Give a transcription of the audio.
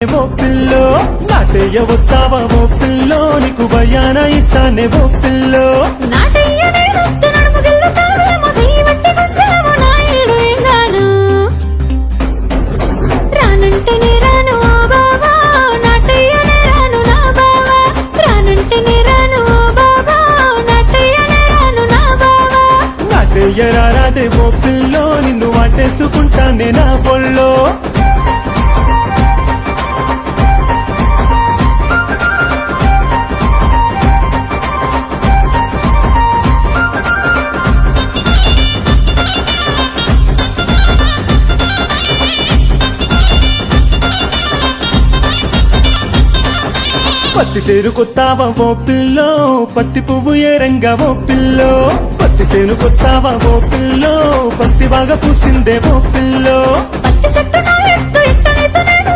ఓ pillow నాటయ్య వస్తావా ఓ pillow నీకు భయాన ఇస్తానే ఓ పిల్లో నాటయ్య రారాదే ఓ పిల్లో నిన్ను వాటేసుకుంటానే నా పొల్లో పత్తి చేను కొత్తావా ఓ పిల్లో పత్తి పువ్వు ఏ రంగా ఓ పిల్లో పత్తి చేను కొత్తావా ఓ పిల్లో పత్తి బాగా పూసిందే ఓ పిల్లో పత్తి చెట్టు నా ఎత్తు ఎత్తనైతే నేను